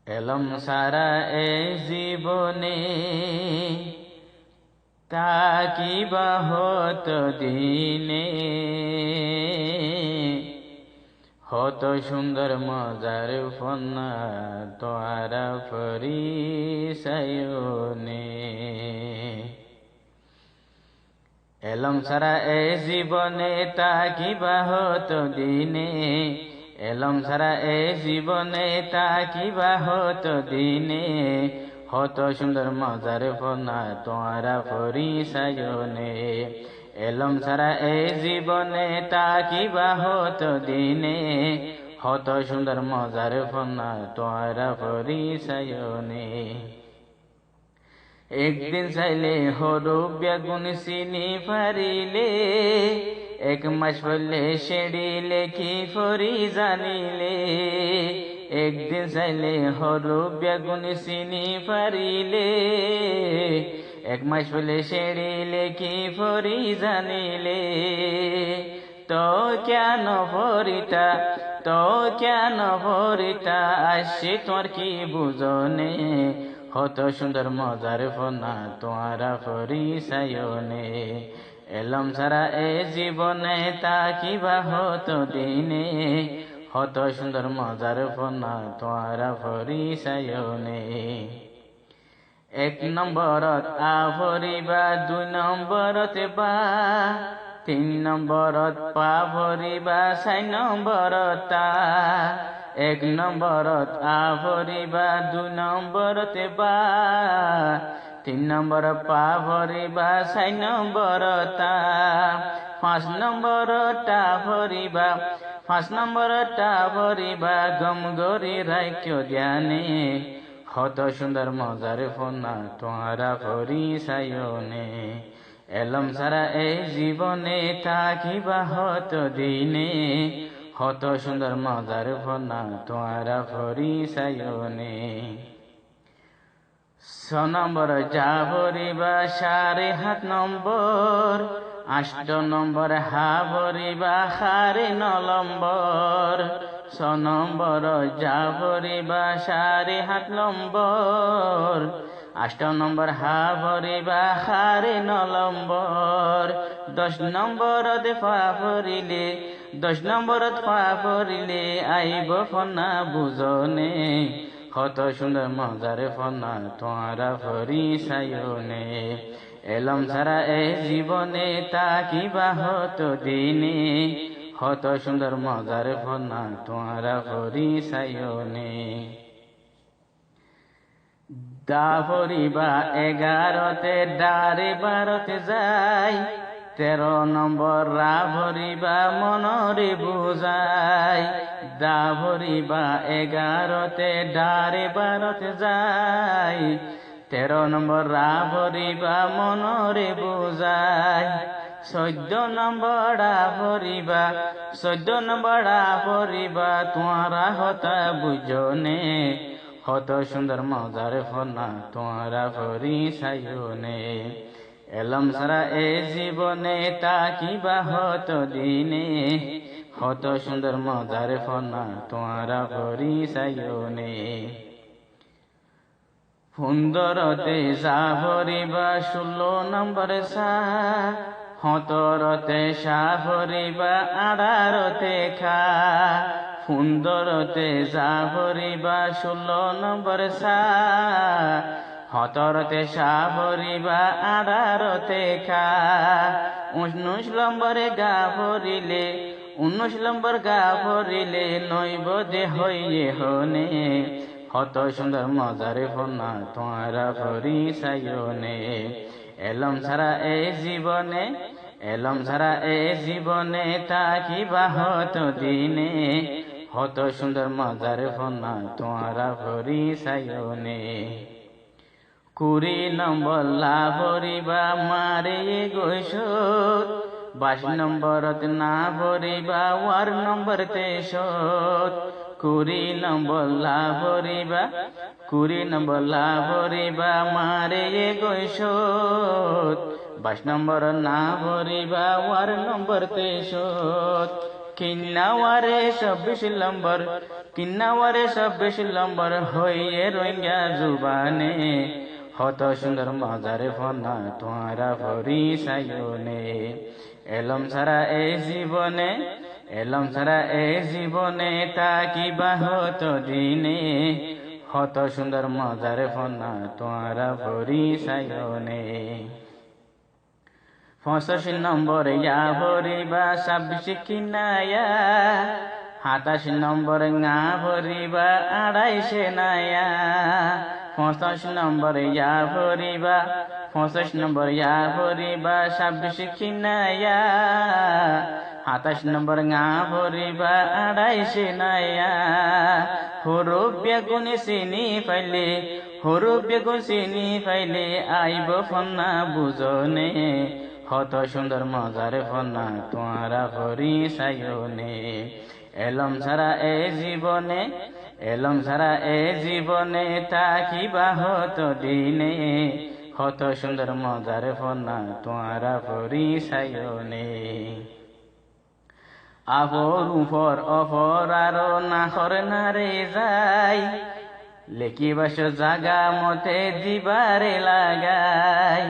এলম সারা এ জীবনে তাকিবা হত দিনে, হত সুন্দর মজার ফন্না তোয়ারা পরিচয়নে। এলম সারা এ জীবনে তাকিবা হত দিনে, এলম সারা এ জীবনে তাকিবা হত দিনে, হত সুন্দর মজার ফন্না তোয়ারা পরিচয়নে। এলম সারা এ জীবনে তাকিবা হত দিনে, হত সুন্দর মজার ফন্না তোয়ারা পরিচয়নে। একদিন চাইলে হরুপ বেগুন চিনি পারিলে, এক মাস পড়লে সেড়িলে কি ফরি জানিলে। একদিন চাইলে হরুপ বেগুন চিনি পারিলে, এক মাস পড়লে সেড়িলে কি ফরি জানিলে। তো কেন ফরিতা, তো কেন ফরিতা, আসছে তোর কি বুঝনে, হত সুন্দর মজার ফন্না তোয়ারা পরিচয়নে। এলম সারা এ জীবনে তাকিবা হত দিনে, হত সুন্দর মজার ফন্না তোয়ারা পরিচয়নে। এক নম্বরত আ ভরিবা, দুই নম্বরত বা, তিন নম্বরত পা ভরিবা, চার নম্বরত তা। এক নম্বরত আ ভরিবা, দুই নম্বরত বা, তিন নম্বর পা ভরিবা, চার নম্বরত তা। পাঁচ নম্বরত টা ভরিবা, পাঁচ নম্বরত টা ভরিবা, গম গরি রাখ্য ধ্যানে, হত সুন্দর মজার ফন্না তোয়ারা পরিচয়নে। এলম সারা এ জীবনে তাকিবা হত দিনে, হত সুন্দর মজার ফন্না তোয়ারা পরিচয়নে। ছ নম্বর যা ভরিবা, সাড়ে সাত নম্বর, আষ্ট নম্বর হা ভরিবা, সাড়ে ন নম্বর। ছ নম্বর যা ভরিবা, সাড়ে সাত নম্বর, আষ্ট নম্বর হা ভরিবা, সাড়ে ন নম্বর। দশ নম্বরত পা ভরিলে, দশ নম্বরত পা ভরিলে, আইব ফন্না বুঝনে, হত সুন্দর মজার ফন্না তোয়ারা পরিচয়নে। এলম সারা এ জীবনে তাকিবা হত দিনে, হত সুন্দর মজার ফন্না তোয়ারা পরিচয়নে। দা ভরিবা এগারোতে, ডারে বারোতে যায়, 13 নম্বর রা ভরিবা, মনরে বুঝায়। দা ভরিবা এগারোতে, ডারে বারোতে যায়, 13 নম্বর রা ভরিবা, মনরে বুঝায়। 14 নম্বর রা ভরিবা, 14 নম্বর রা ভরিবা, তোয়ারা হতা বুঝনে, হত সুন্দর মজার ফন্না তোয়ারা পরিচয়নে। এলম সারা এ জীবনে তাকিবা হত দিনে, হত সুন্দর মজার ফন্না তোয়ারা পরিচয়নে। 15তে যা ভরিবা, 16 নম্বর সা, 17তে সা ভরিবা, 18তে খা। 15তে যা ভরিবা, 16 নম্বর সা, 17তে সা ভরিবা, 18তে খা। 19 নম্বরে গা ভরিলে, 19 নম্বর গা ভরিলে, নইব যে হইয়ে হনে, হত সুন্দর মজার ফন্না তোয়ারা পরিচয়নে। এলম সারা এ জীবনে, এলম সারা এ জীবনে তাকিবা হত দিনে, হত সুন্দর মজার ফন্না তোয়ারা পরিচয়নে। 20 নম্বর লা ভরিবা, মারে গৈসত, 22 নম্বরত না ভরিবা, ওয়ার নম্বর 23। 20 নম্বর লা ভরিবা, 20 নম্বর লা ভরিবা, মারে গৈসত, 22 নম্বর না ভরিবা, ওয়ার নম্বর 23। কিন্নাওয়ারে 26 নম্বর, কিন্নাওয়ারে সব বেশি লম্বর হইয়ে রোহিঙ্গা জুবানে হত সুন্দর মজারে ফনা তোয়ারা ভরি সায়নে এলম ছাড়া এই জীবনে এলম ছাড়া এই জীবনে তা কিবা হতো দিনে হত সুন্দর মজারে ফনা তোয়ারা ভরি সায়নে 85 নম্বর ইয়া ভরিবা 26 কিনায়া 27 নম্বর ngা ভরিবা 250 নায়া 85 নম্বর ইয়া ভরিবা 85 নম্বর ইয়া ভরিবা 26 কিনায়া 27 নম্বর ngা ভরিবা 250 নায়া হুরুফ বেগুন চিনি পাইলে হুরুফ বেগুন চিনি পাইলে আইব ফন্না বুঝনে হত সুন্দর মজারে ফন্না তোয়ারা ভরি সায়নে এলম ছাড়া এ জীবনে এলম ছাড়া এ জীবনে তা কিবা হতো দিনে হত সুন্দর মজারে ফন্না তোয়ারা ভরি সায়নে আফর উপর অফর আরো নাখর নারে যাই লেখিবাস জাগা মতে দিবারে লাগাই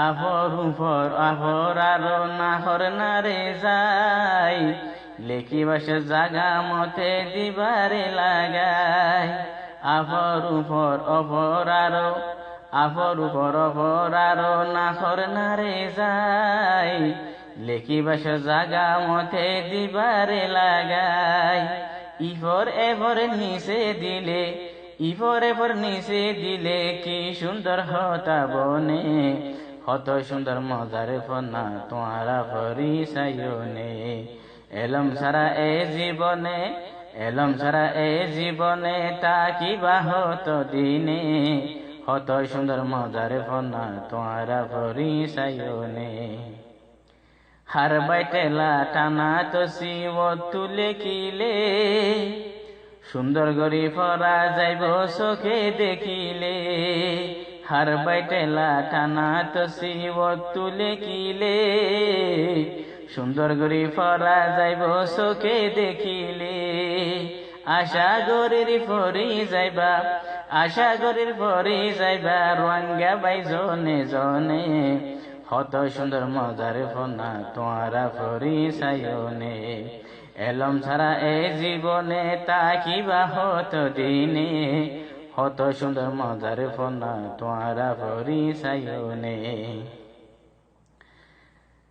আফর উপর আফর আরো নাখর নারে যাই লেখিবাস জাগা মতে দিবারে লাগাই আফর উপর অফর আরো আফর উপর অফর আরো নাখর নারে যাই লেখিবাস জাগা মতে দিবারে লাগাই ইফর এফর নিচে দিলে ইফর এফর নিচে দিলে কি সুন্দর হতা বনে হত সুন্দর মজারে ফনা তোয়ারা ভরি সায়নে এলম ছাড়া এ জীবনে এলম ছাড়া এ জীবনে তা কিবা হতো দিনে হত সুন্দর মজারে ফনা তোয়ারা ভরি সায়নে হার বাইটেলা টানা তসি ও তুলে কিলে সুন্দর গরি ফরা যাইব চোখে দেখিলে হার বাইটেলা টানা তসি ও তুলে কিলে সুন্দর গরি ফরা যাইব চোখে দেখিলে আশা গরির ফরি যাইবা আশা গরির ফরি যাইবা রোয়াঙ্গা বাই জনে জনে হত সুন্দর মজারে ফনা তোয়ারা ভরি সায়নে এলম ছাড়া এ জীবনে তা কিবা হতো দিনে হত সুন্দর মজারে ফনা তোয়ারা ভরি সায়নে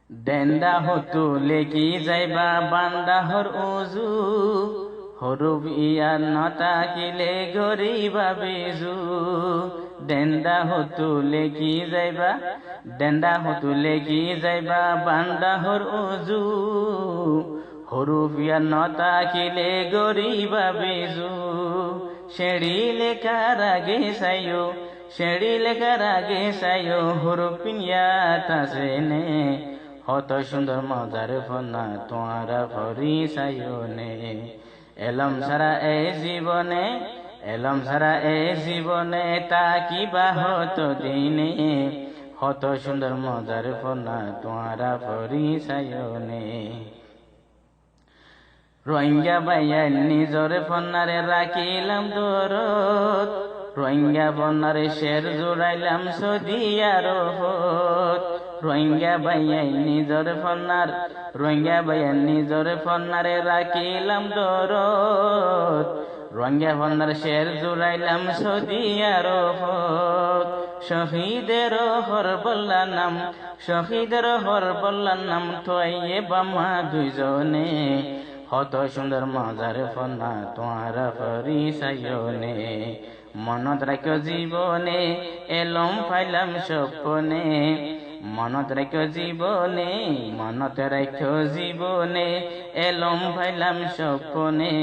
দেন্দা হতু লেকি যাইবা বান্দাহর উজু হরুব ইয়ার নতা কিলে গরিবা বেজু দেন্দা হতু লেকি যাইবা দেন্দা হতু লেকি যাইবা বান্দাহর উজু হরুব ইয়ার নতা কিলে গরিবা বেজু শেড়ি লেখার আগে সাইও শেড়ি লেখার আগে সাইও হরুব পিনিয়াত আসেনে হত সুন্দর মজারে ফনা তোয়ারা ভরি সায়নে এলম ছাড়া এ জীবনে এলম ছাড়া এ জীবনে তা কিবা হতো দিনে হত সুন্দর মজারে ফনা তোয়ারা ভরি সায়নে রোহিঙ্গা বাইয়াল নিজর ফন্নারে রাখিলাম দরদ রোহিঙ্গা বন্নারে শের জোড়াইলাম সদিয়ার হত রোহিঙ্গা বাইয়াল নিজর ফন্নার রোহিঙ্গা বাইয়াল নিজর ফন্নারে রাখিলাম দরদ রোহিঙ্গা ফন্নার শের জোড়াইলাম সদিয়ার হত শহীদের হর বল্লা নাম শহীদের হর বল্লা নাম থয়ে বামা দুইজনে হত সুন্দর মজারে ফনা তোয়ারা ভরি সায়নে মনত রাখিও জীবনে এলম ফাইলাম স্বপ্নে মনত রাখিও জীবনে মনত রাখিও জীবনে এলম ফাইলাম স্বপ্নে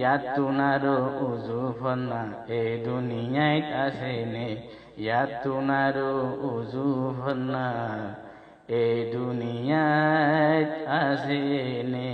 ইয়াত তুনারো উজু ফনা এ দুনিয়ায় আসেনে ইয়াত তুনারো উজু ফনা এ দুনিয়ায় আসেনে।